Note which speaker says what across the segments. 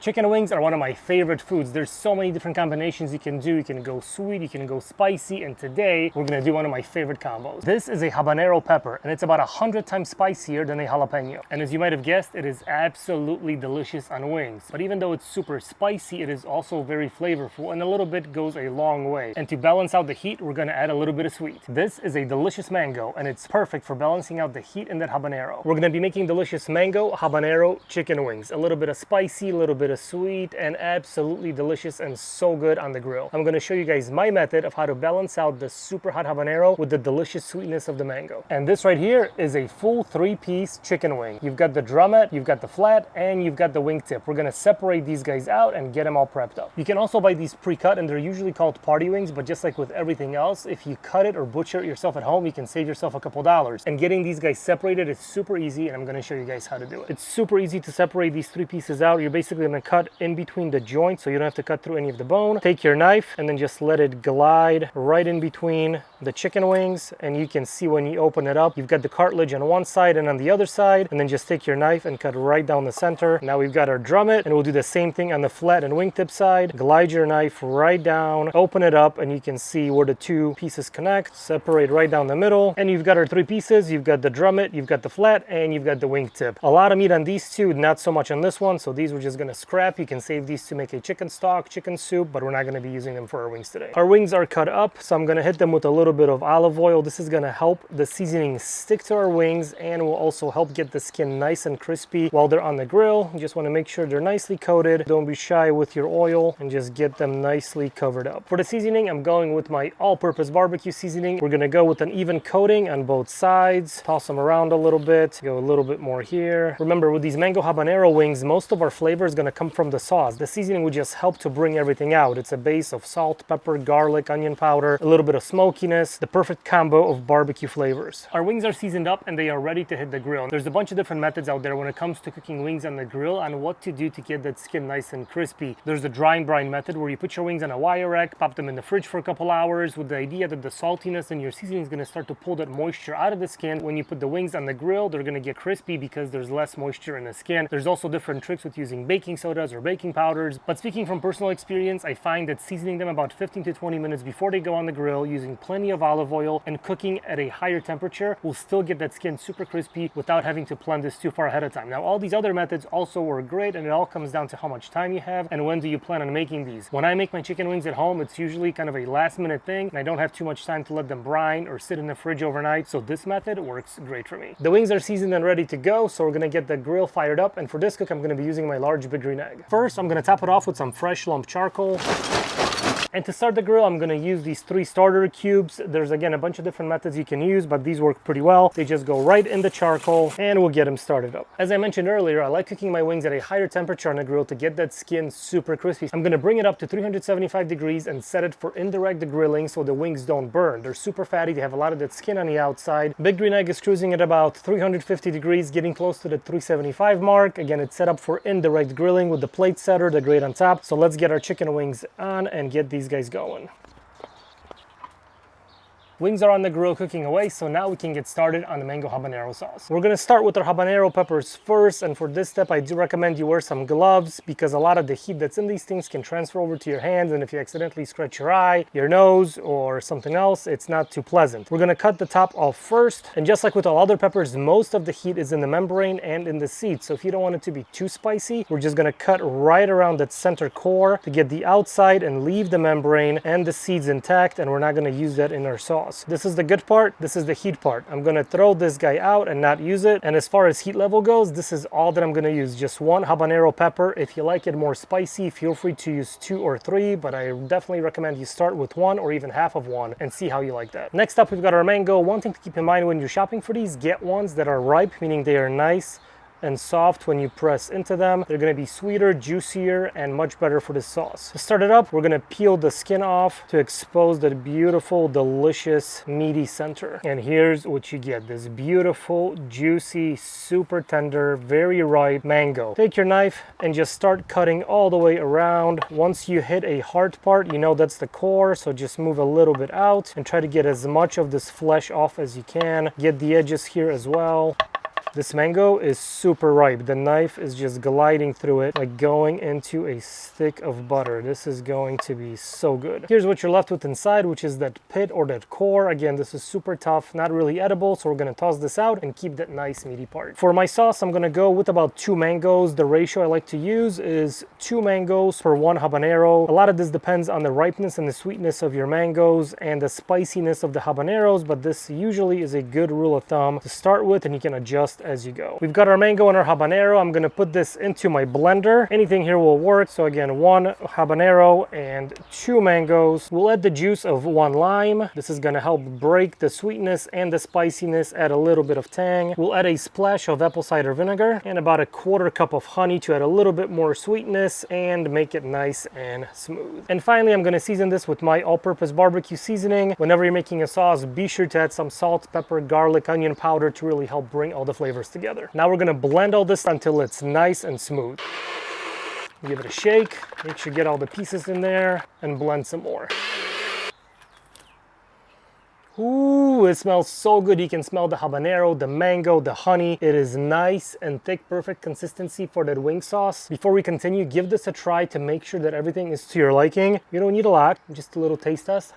Speaker 1: Chicken wings are one of my favorite foods. There's so many different combinations you can do. You can go sweet, you can go spicy, and today we're gonna do one of my favorite combos. This is a habanero pepper, and it's about 100 times spicier than a jalapeno. And as you might have guessed, it is absolutely delicious on wings. But even though it's super spicy, it is also very flavorful, and a little bit goes a long way. And to balance out the heat, we're gonna add a little bit of sweet. This is a delicious mango, and it's perfect for balancing out the heat in that habanero. We're gonna be making delicious mango habanero chicken wings. A little bit of spicy, a little bit of sweet, and absolutely delicious and so good on the grill. I'm going to show you guys my method of how to balance out the super hot habanero with the delicious sweetness of the mango. And this right here is a full 3-piece chicken wing. You've got the drumette, you've got the flat, and you've got the wingtip. We're going to separate these guys out and get them all prepped up. You can also buy these pre-cut, and they're usually called party wings, but just like with everything else, if you cut it or butcher it yourself at home, you can save yourself a couple dollars. And getting these guys separated is super easy, and I'm going to show you guys how to do it. It's super easy to separate these 3 pieces out. You're basically going to cut in between the joints, so you don't have to cut through any of the bone. Take your knife and then just let it glide right in between the chicken wings, and you can see when you open it up, you've got the cartilage on one side and on the other side, and then just take your knife and cut right down the center. Now we've got our drummet, and we'll do the same thing on the flat and wingtip side. Glide your knife right down, open it up, and you can see where the 2 pieces connect. Separate right down the middle, and you've got our 3 pieces. You've got the drummet, you've got the flat, and you've got the wingtip. A lot of meat on these 2, not so much on this one, so these we're just gonna scrap. You can save these to make a chicken stock, chicken soup, but we're not going to be using them for our wings today. Our wings are cut up, so I'm going to hit them with a little bit of olive oil. This is going to help the seasoning stick to our wings and will also help get the skin nice and crispy while they're on the grill. You just want to make sure they're nicely coated. Don't be shy with your oil and just get them nicely covered up. For the seasoning, I'm going with my all-purpose barbecue seasoning. We're going to go with an even coating on both sides. Toss them around a little bit. Go a little bit more here. Remember, with these mango habanero wings, most of our flavor is going to come from the sauce. The seasoning would just help to bring everything out. It's a base of salt, pepper, garlic, onion powder, a little bit of smokiness, the perfect combo of barbecue flavors. Our wings are seasoned up and they are ready to hit the grill. There's a bunch of different methods out there when it comes to cooking wings on the grill on what to do to get that skin nice and crispy. There's the dry and brine method where you put your wings on a wire rack, pop them in the fridge for a couple hours with the idea that the saltiness in your seasoning is going to start to pull that moisture out of the skin. When you put the wings on the grill, they're going to get crispy because there's less moisture in the skin. There's also different tricks with using baking sodas or baking powders, but speaking from personal experience, I find that seasoning them about 15 to 20 minutes before they go on the grill, using plenty of olive oil and cooking at a higher temperature will still get that skin super crispy without having to plan this too far ahead of time. Now, all these other methods also work great, and it all comes down to how much time you have and when do you plan on making these. When I make my chicken wings at home, it's usually kind of a last minute thing, and I don't have too much time to let them brine or sit in the fridge overnight, so this method works great for me. The wings are seasoned and ready to go, so we're gonna get the grill fired up, and for this cook, I'm gonna be using my large Big Green Egg. First, I'm gonna top it off with some fresh lump charcoal. And to start the grill, I'm gonna use these 3 starter cubes. There's again a bunch of different methods you can use, but these work pretty well. They just go right in the charcoal and we'll get them started up. As I mentioned earlier, I like cooking my wings at a higher temperature on the grill to get that skin super crispy. I'm gonna bring it up to 375 degrees and set it for indirect grilling so the wings don't burn. They're super fatty, they have a lot of that skin on the outside. Big Green Egg is cruising at about 350 degrees, getting close to the 375 mark. Again, it's set up for indirect grilling with the plate setter, the grate on top. So let's get our chicken wings on and get these guys going. Wings are on the grill cooking away, so now we can get started on the mango habanero sauce. We're gonna start with our habanero peppers first, and for this step I do recommend you wear some gloves because a lot of the heat that's in these things can transfer over to your hands, and if you accidentally scratch your eye, your nose, or something else, it's not too pleasant. We're gonna cut the top off first, and just like with all other peppers, most of the heat is in the membrane and in the seed, so if you don't want it to be too spicy, we're just gonna cut right around that center core to get the outside and leave the membrane and the seeds intact, and we're not gonna use that in our sauce. This is the good part, this is the heat part. I'm gonna throw this guy out and not use it. And as far as heat level goes, this is all that I'm gonna use. Just 1 habanero pepper. If you like it more spicy, feel free to use 2 or 3, but I definitely recommend you start with 1 or even half of 1 and see how you like that. Next up, we've got our mango. One thing to keep in mind when you're shopping for these, get ones that are ripe, meaning they are nice and soft when you press into them. They're gonna be sweeter, juicier, and much better for the sauce. To start it up, we're gonna peel the skin off to expose the beautiful, delicious, meaty center. And here's what you get, this beautiful, juicy, super tender, very ripe mango. Take your knife and just start cutting all the way around. Once you hit a hard part, you know that's the core, so just move a little bit out and try to get as much of this flesh off as you can. Get the edges here as well. This mango is super ripe. The knife is just gliding through it, like going into a stick of butter. This is going to be so good. Here's what you're left with inside, which is that pit or that core. Again, this is super tough, not really edible, so we're gonna toss this out and keep that nice meaty part. For my sauce, I'm gonna go with about 2 mangoes. The ratio I like to use is 2 mangoes per 1 habanero. A lot of this depends on the ripeness and the sweetness of your mangoes and the spiciness of the habaneros, but this usually is a good rule of thumb to start with, and you can adjust as you go. We've got our mango and our habanero. I'm gonna put this into my blender. Anything here will work. So again, 1 habanero and 2 mangoes. We'll add the juice of 1 lime. This is gonna help break the sweetness and the spiciness, add a little bit of tang. We'll add a splash of apple cider vinegar and about a 1/4 cup of honey to add a little bit more sweetness and make it nice and smooth. And finally, I'm gonna season this with my all-purpose barbecue seasoning. Whenever you're making a sauce, be sure to add some salt, pepper, garlic, onion powder to really help bring all the flavors together. Now we're gonna blend all this until it's nice and smooth. Give it a shake, make sure you get all the pieces in there, and blend some more. Ooh, it smells so good. You can smell the habanero, the mango, the honey. It is nice and thick, perfect consistency for that wing sauce. Before we continue, give this a try to make sure that everything is to your liking. You don't need a lot, just a little taste test.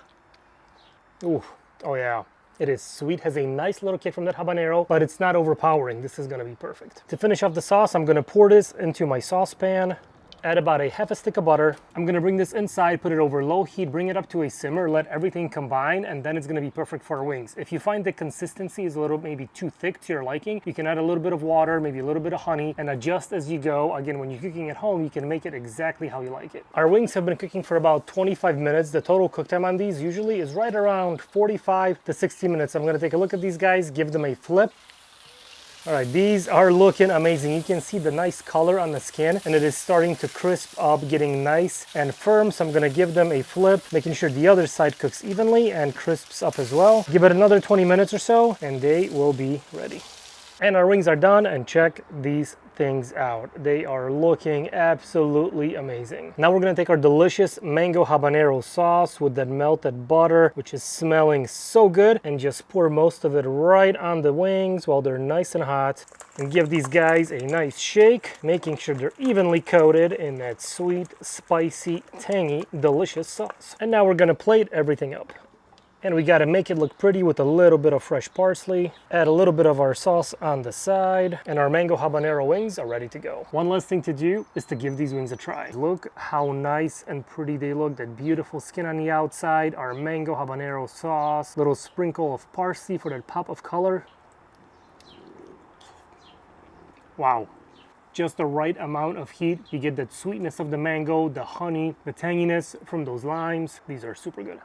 Speaker 1: Ooh, oh yeah. It is sweet, has a nice little kick from that habanero, but it's not overpowering. This is gonna be perfect. To finish off the sauce, I'm gonna pour this into my saucepan. Add about a 1/2 stick of butter. I'm gonna bring this inside, put it over low heat, bring it up to a simmer, let everything combine, and then it's gonna be perfect for our wings. If you find the consistency is a little maybe too thick to your liking, you can add a little bit of water, maybe a little bit of honey, and adjust as you go. Again, when you're cooking at home, you can make it exactly how you like it. Our wings have been cooking for about 25 minutes. The total cook time on these usually is right around 45 to 60 minutes. I'm gonna take a look at these guys, give them a flip. All right, these are looking amazing. You can see the nice color on the skin, and it is starting to crisp up, getting nice and firm. So I'm gonna give them a flip, making sure the other side cooks evenly and crisps up as well. Give it another 20 minutes or so, and they will be ready. And our wings are done, and check these things out. They are looking absolutely amazing. Now we're gonna take our delicious mango habanero sauce with that melted butter, which is smelling so good, and just pour most of it right on the wings while they're nice and hot, and give these guys a nice shake, making sure they're evenly coated in that sweet, spicy, tangy, delicious sauce. And now we're gonna plate everything up. And we gotta make it look pretty with a little bit of fresh parsley. Add a little bit of our sauce on the side, and our mango habanero wings are ready to go. One last thing to do is to give these wings a try. Look how nice and pretty they look. That beautiful skin on the outside, our mango habanero sauce, little sprinkle of parsley for that pop of color. Wow. Just the right amount of heat. You get that sweetness of the mango, the honey, the tanginess from those limes. These are super good.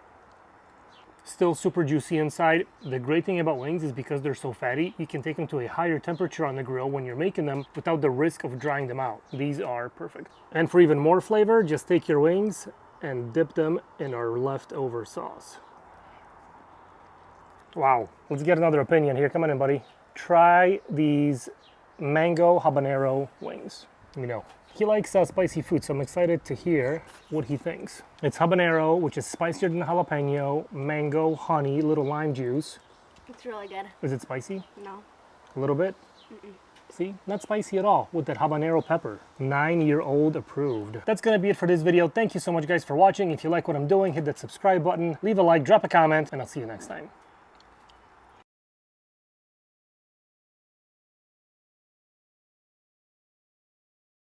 Speaker 1: Still super juicy inside. The great thing about wings is because they're so fatty, you can take them to a higher temperature on the grill when you're making them without the risk of drying them out. These are perfect. And for even more flavor, just take your wings and dip them in our leftover sauce. Wow, let's get another opinion here. Come on in, buddy. Try these mango habanero wings. Let me know. He likes spicy food, so I'm excited to hear what he thinks. It's habanero, which is spicier than jalapeno, mango, honey, little lime juice.
Speaker 2: It's really good.
Speaker 1: Is it spicy?
Speaker 2: No.
Speaker 1: A little bit? Mm-mm. See, not spicy at all with that habanero pepper. 9-year-old approved. That's gonna be it for this video. Thank you so much guys for watching. If you like what I'm doing, hit that subscribe button, leave a like, drop a comment, and I'll see you next time.